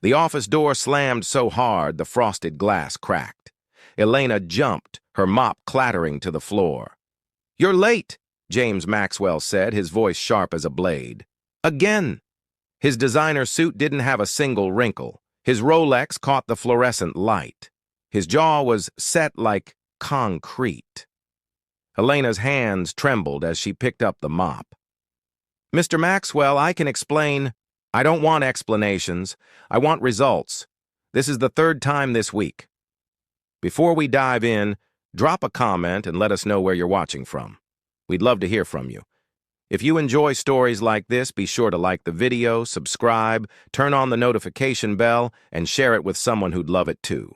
The office door slammed so hard the frosted glass cracked. Elena jumped, her mop clattering to the floor. "You're late," James Maxwell said, his voice sharp as a blade. "Again." His designer suit didn't have a single wrinkle. His Rolex caught the fluorescent light. His jaw was set like concrete. Elena's hands trembled as she picked up the mop. "Mr. Maxwell, I can explain." "I don't want explanations. I want results. This is the third time this week." Before we dive in, drop a comment and let us know where you're watching from. We'd love to hear from you. If you enjoy stories like this, be sure to like the video, subscribe, turn on the notification bell, and share it with someone who'd love it too.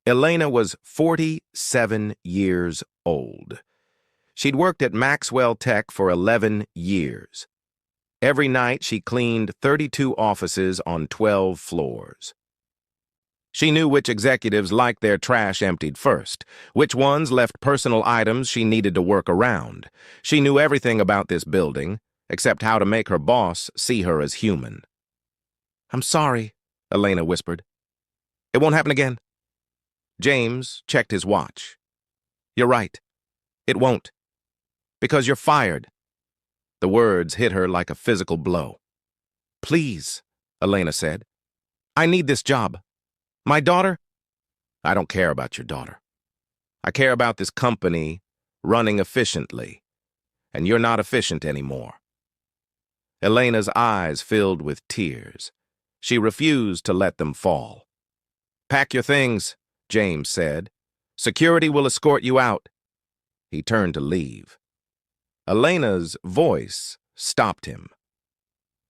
Elena was 47 years old. She'd worked at Maxwell Tech for 11 years. Every night, she cleaned 32 offices on 12 floors. She knew which executives liked their trash emptied first, which ones left personal items she needed to work around. She knew everything about this building, except how to make her boss see her as human. "I'm sorry," Elena whispered. "It won't happen again." James checked his watch. "You're right. It won't. Because you're fired." The words hit her like a physical blow. "Please," Elena said. "I need this job. My daughter—" "I don't care about your daughter. I care about this company running efficiently, and you're not efficient anymore." Elena's eyes filled with tears. She refused to let them fall. "Pack your things," James said. "Security will escort you out." He turned to leave. Elena's voice stopped him.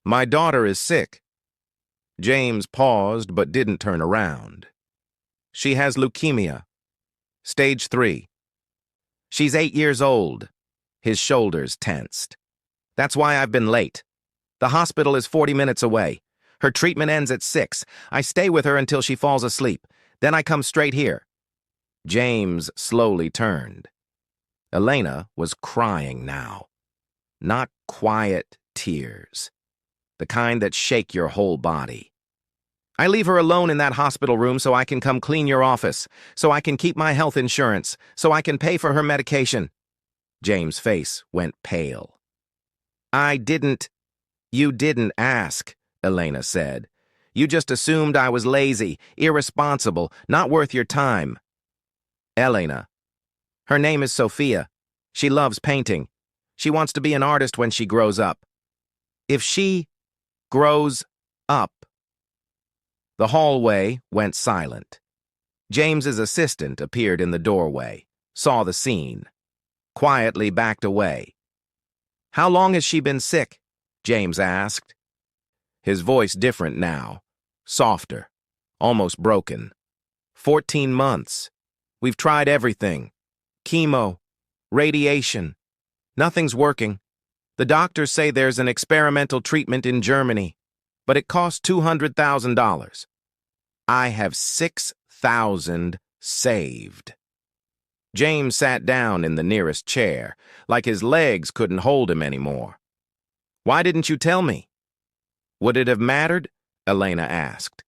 "My daughter is sick." James paused but didn't turn around. "She has leukemia. Stage 3. She's 8 years old." His shoulders tensed. "That's why I've been late. The hospital is 40 minutes away. Her treatment ends at 6. I stay with her until she falls asleep. Then I come straight here." James slowly turned. Elena was crying now. Not quiet tears. The kind that shake your whole body. "I leave her alone in that hospital room so I can come clean your office, so I can keep my health insurance, so I can pay for her medication." James' face went pale. You didn't ask," Elena said. "You just assumed I was lazy, irresponsible, not worth your time." "Elena. Her name is Sophia. She loves painting. She wants to be an artist when she grows up." "If she grows up." The hallway went silent. James's assistant appeared in the doorway, saw the scene, quietly backed away. "How long has she been sick?" James asked. His voice different now, softer, almost broken. 14 months. We've tried everything. Chemo, radiation. Nothing's working. The doctors say there's an experimental treatment in Germany, but it costs $200,000. I have 6,000 saved. James sat down in the nearest chair, like his legs couldn't hold him anymore. "Why didn't you tell me?" "Would it have mattered?" Elena asked.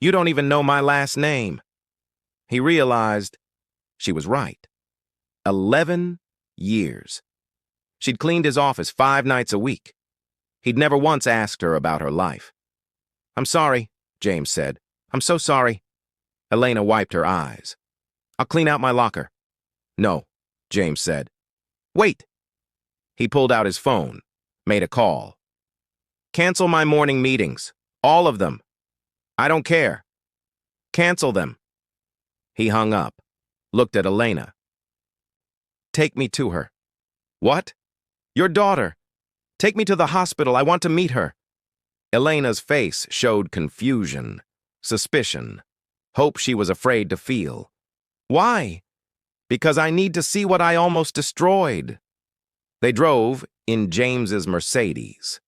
"You don't even know my last name." He realized she was right. 11 years. She'd cleaned his office 5 nights a week. He'd never once asked her about her life. "I'm sorry," James said. "I'm so sorry." Elena wiped her eyes. "I'll clean out my locker." "No," James said. "Wait." He pulled out his phone, made a call. "Cancel my morning meetings. All of them. I don't care. Cancel them." He hung up, looked at Elena. "Take me to her." "What?" "Your daughter. Take me to the hospital. I want to meet her." Elena's face showed confusion, suspicion, hope she was afraid to feel. "Why?" "Because I need to see what I almost destroyed." They drove in James's Mercedes.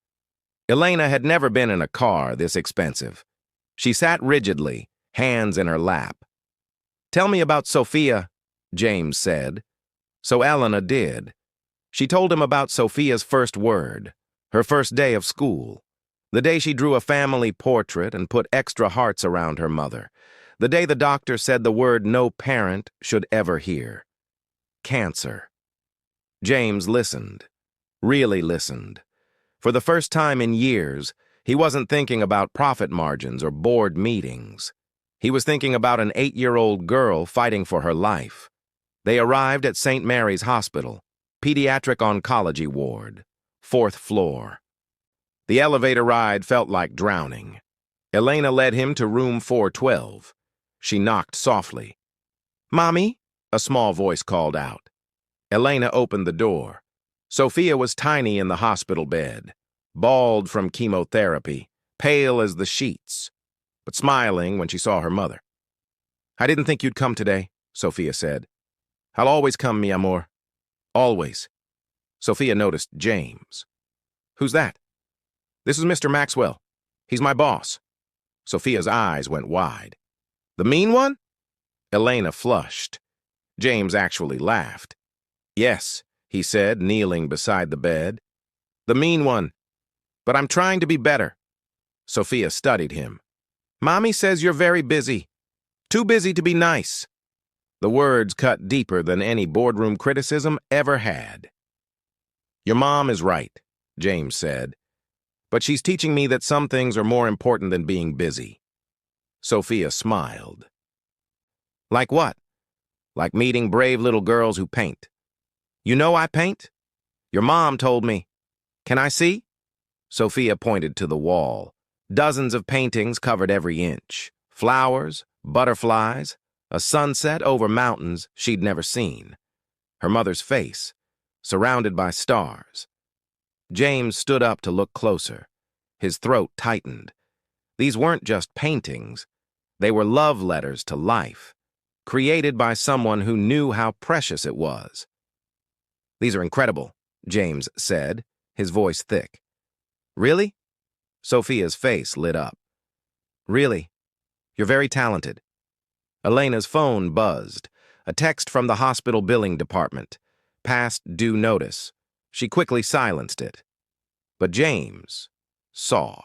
Elena had never been in a car this expensive. She sat rigidly, hands in her lap. "Tell me about Sophia," James said. So Elena did. She told him about Sophia's first word, her first day of school, The day she drew a family portrait and put extra hearts around her mother. The day the doctor said the word no parent should ever hear. Cancer. James listened. Really listened. For the first time in years, he wasn't thinking about profit margins or board meetings. He was thinking about an 8-year-old girl fighting for her life. They arrived at St. Mary's Hospital, pediatric oncology ward, 4th floor. The elevator ride felt like drowning. Elena led him to room 412. She knocked softly. "Mommy?" a small voice called out. Elena opened the door. Sophia was tiny in the hospital bed, bald from chemotherapy, pale as the sheets, but smiling when she saw her mother. "I didn't think you'd come today," Sophia said. "I'll always come, mi amor. Always." Sophia noticed James. "Who's that?" "This is Mr. Maxwell. He's my boss." Sophia's eyes went wide. "The mean one?" Elena flushed. James actually laughed. "Yes," he said, kneeling beside the bed. "The mean one. But I'm trying to be better." Sophia studied him. "Mommy says you're very busy. Too busy to be nice." The words cut deeper than any boardroom criticism ever had. "Your mom is right," James said. "But she's teaching me that some things are more important than being busy." Sophia smiled. "Like what?" "Like meeting brave little girls who paint." "You know I paint? Your mom told me. Can I see?" Sophia pointed to the wall. Dozens of paintings covered every inch. Flowers, butterflies, a sunset over mountains she'd never seen. Her mother's face, surrounded by stars. James stood up to look closer. His throat tightened. These weren't just paintings. They were love letters to life, created by someone who knew how precious it was. "These are incredible," James said, his voice thick. "Really?" Sophia's face lit up. "Really. You're very talented." Elena's phone buzzed. A text from the hospital billing department. Past due notice. She quickly silenced it. But James saw.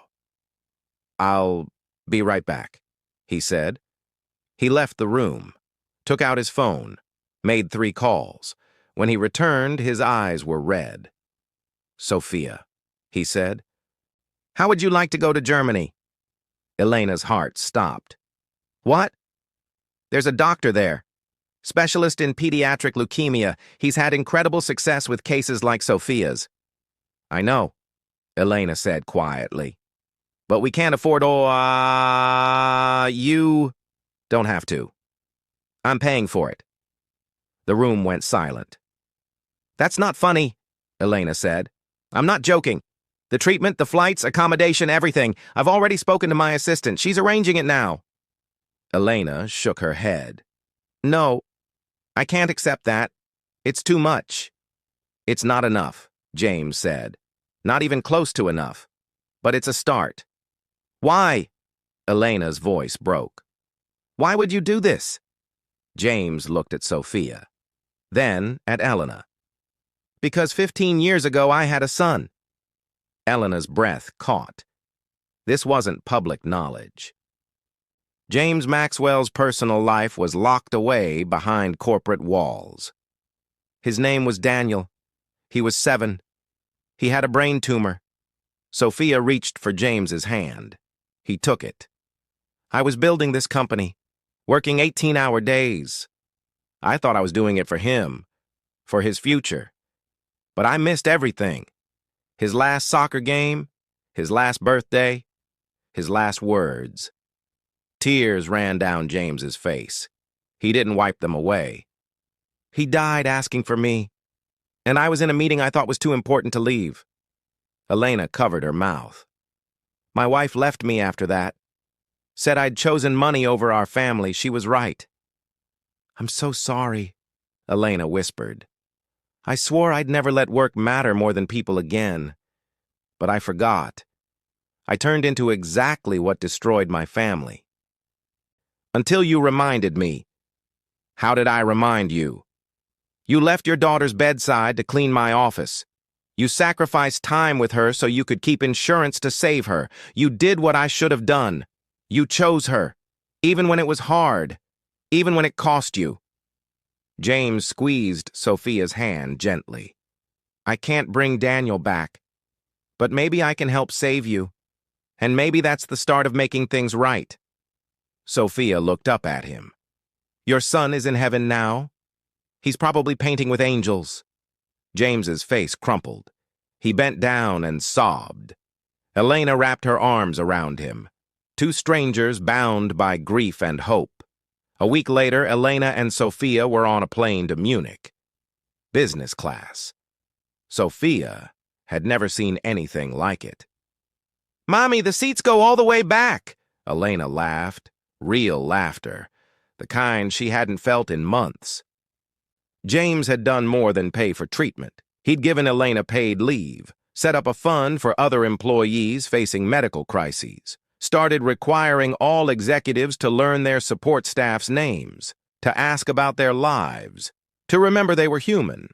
"I'll be right back," he said. He left the room, took out his phone, made 3 calls. When he returned, his eyes were red. "Sophia," he said. "How would you like to go to Germany?" Elena's heart stopped. "What?" "There's a doctor there. Specialist in pediatric leukemia. He's had incredible success with cases like Sophia's." "I know," Elena said quietly. "But we can't afford you don't have to. I'm paying for it." The room went silent. "That's not funny," Elena said. "I'm not joking. The treatment, the flights, accommodation, everything. I've already spoken to my assistant. She's arranging it now." Elena shook her head. "No, I can't accept that. It's too much." "It's not enough," James said. "Not even close to enough. But it's a start." "Why?" Elena's voice broke. "Why would you do this?" James looked at Sophia, then at Elena. "Because 15 years ago I had a son." Elena's breath caught. This wasn't public knowledge. James Maxwell's personal life was locked away behind corporate walls. His name was Daniel. He was 7. He had a brain tumor. Sophia reached for James's hand. He took it. "I was building this company, working 18-hour days. I thought I was doing it for him, for his future. But I missed everything. His last soccer game, his last birthday, his last words." Tears ran down James's face. He didn't wipe them away. "He died asking for me, and I was in a meeting I thought was too important to leave." Elena covered her mouth. "My wife left me after that. Said I'd chosen money over our family. She was right." "I'm so sorry," Elena whispered. "I swore I'd never let work matter more than people again. But I forgot. I turned into exactly what destroyed my family. Until you reminded me." "How did I remind you?" "You left your daughter's bedside to clean my office. You sacrificed time with her so you could keep insurance to save her. You did what I should have done. You chose her, even when it was hard, even when it cost you." James squeezed Sophia's hand gently. "I can't bring Daniel back, but maybe I can help save you. And maybe that's the start of making things right." Sophia looked up at him. "Your son is in heaven now? He's probably painting with angels." James's face crumpled. He bent down and sobbed. Elena wrapped her arms around him. Two strangers bound by grief and hope. A week later, Elena and Sophia were on a plane to Munich. Business class. Sophia had never seen anything like it. "Mommy, the seats go all the way back," Elena laughed. Real laughter. The kind she hadn't felt in months. James had done more than pay for treatment. He'd given Elena paid leave, set up a fund for other employees facing medical crises, started requiring all executives to learn their support staff's names, to ask about their lives, to remember they were human.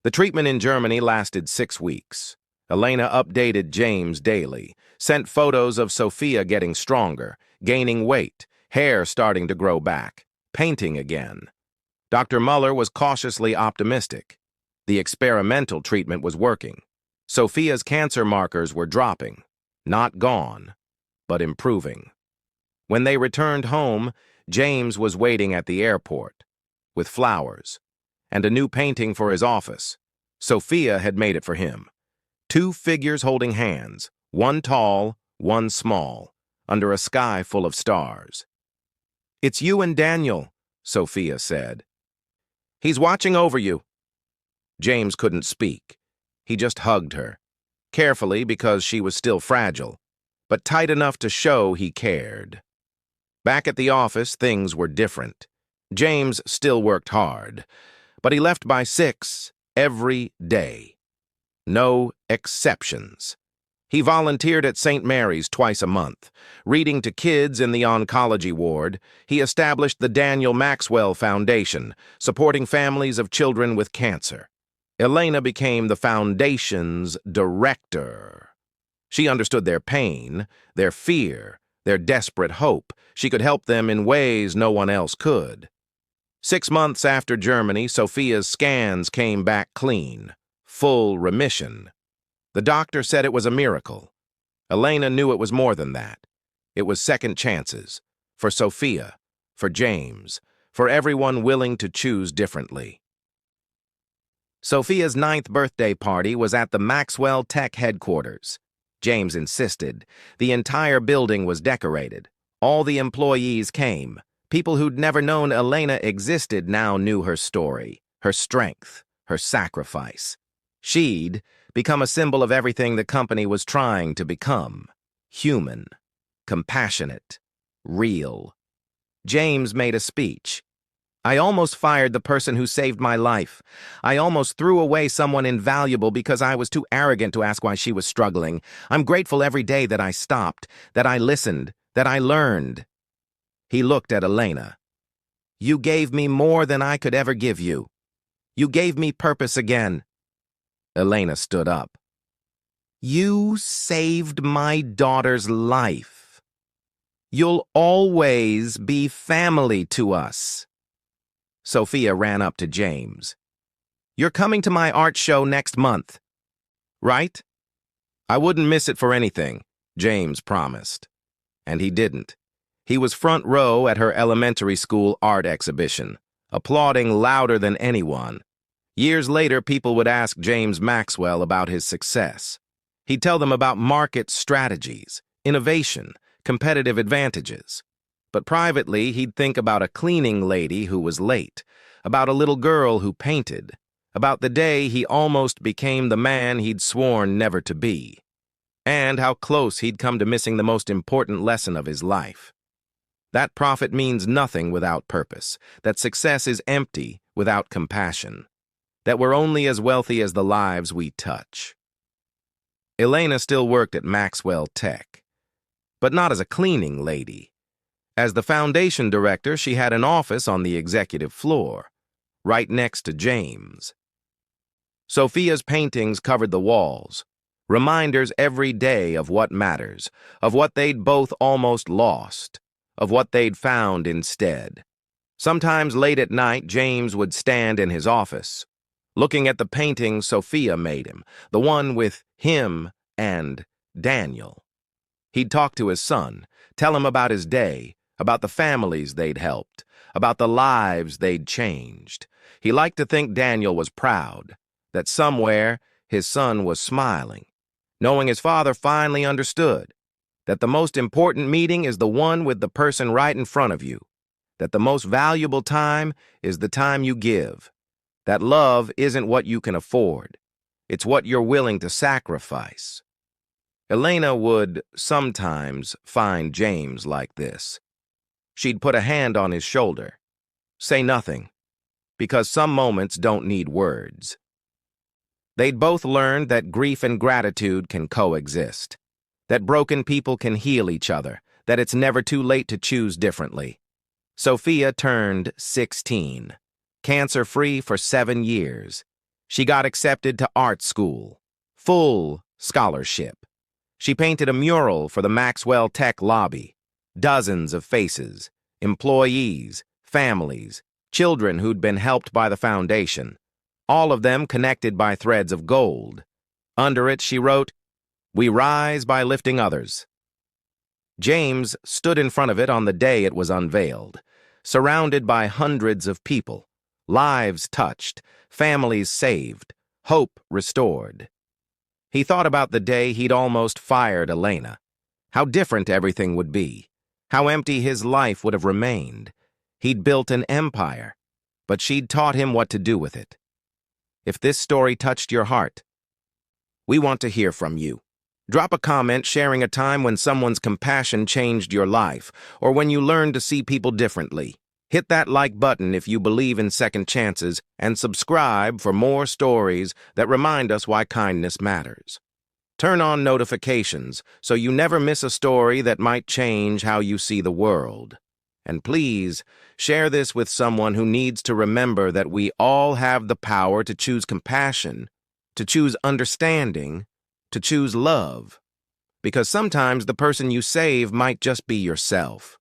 The treatment in Germany lasted 6 weeks. Elena updated James daily, sent photos of Sophia getting stronger, gaining weight, hair starting to grow back, painting again. Dr. Muller was cautiously optimistic. The experimental treatment was working. Sophia's cancer markers were dropping, not gone, but improving. When they returned home, James was waiting at the airport, with flowers, and a new painting for his office. Sophia had made it for him. 2 figures holding hands, one tall, one small, under a sky full of stars. "It's you and Daniel," Sophia said. "He's watching over you." James couldn't speak. He just hugged her, carefully because she was still fragile, but tight enough to show he cared. Back at the office, things were different. James still worked hard, but he left by 6 every day. No exceptions. He volunteered at St. Mary's twice a month. Reading to kids in the oncology ward, he established the Daniel Maxwell Foundation, supporting families of children with cancer. Elena became the foundation's director. She understood their pain, their fear, their desperate hope. She could help them in ways no one else could. 6 months after Germany, Sophia's scans came back clean, full remission. The doctor said it was a miracle. Elena knew it was more than that. It was second chances, for Sophia, for James, for everyone willing to choose differently. Sophia's 9th birthday party was at the Maxwell Tech headquarters. James insisted. The entire building was decorated. All the employees came. People who'd never known Elena existed now knew her story, her strength, her sacrifice. She'd become a symbol of everything the company was trying to become. Human, compassionate, real. James made a speech. "I almost fired the person who saved my life. I almost threw away someone invaluable because I was too arrogant to ask why she was struggling. I'm grateful every day that I stopped, that I listened, that I learned." He looked at Elena. "You gave me more than I could ever give you. You gave me purpose again." Elena stood up. "You saved my daughter's life. You'll always be family to us." Sophia ran up to James. "You're coming to my art show next month, right?" "I wouldn't miss it for anything," James promised. And he didn't. He was front row at her elementary school art exhibition, applauding louder than anyone. Years later, people would ask James Maxwell about his success. He'd tell them about market strategies, innovation, competitive advantages. But privately, he'd think about a cleaning lady who was late, about a little girl who painted, about the day he almost became the man he'd sworn never to be, and how close he'd come to missing the most important lesson of his life. That profit means nothing without purpose, that success is empty without compassion, that we're only as wealthy as the lives we touch. Elena still worked at Maxwell Tech, but not as a cleaning lady. As the foundation director, she had an office on the executive floor, right next to James. Sophia's paintings covered the walls, reminders every day of what matters, of what they'd both almost lost, of what they'd found instead. Sometimes late at night, James would stand in his office, looking at the painting Sophia made him, the one with him and Daniel. He'd talk to his son, tell him about his day, about the families they'd helped, about the lives they'd changed. He liked to think Daniel was proud, that somewhere his son was smiling, knowing his father finally understood that the most important meeting is the one with the person right in front of you, that the most valuable time is the time you give, that love isn't what you can afford, it's what you're willing to sacrifice. Elena would sometimes find James like this. She'd put a hand on his shoulder, say nothing, because some moments don't need words. They'd both learned that grief and gratitude can coexist, that broken people can heal each other, that it's never too late to choose differently. Sophia turned 16, cancer-free for 7 years. She got accepted to art school, full scholarship. She painted a mural for the Maxwell Tech lobby, dozens of faces, employees, families, children who'd been helped by the foundation, all of them connected by threads of gold. Under it, she wrote, "We rise by lifting others." James stood in front of it on the day it was unveiled, surrounded by hundreds of people, lives touched, families saved, hope restored. He thought about the day he'd almost fired Elena, how different everything would be, how empty his life would have remained. He'd built an empire, but she'd taught him what to do with it. If this story touched your heart, we want to hear from you. Drop a comment sharing a time when someone's compassion changed your life, or when you learned to see people differently. Hit that like button if you believe in second chances, and subscribe for more stories that remind us why kindness matters. Turn on notifications so you never miss a story that might change how you see the world. And please, share this with someone who needs to remember that we all have the power to choose compassion, to choose understanding, to choose love. Because sometimes the person you save might just be yourself.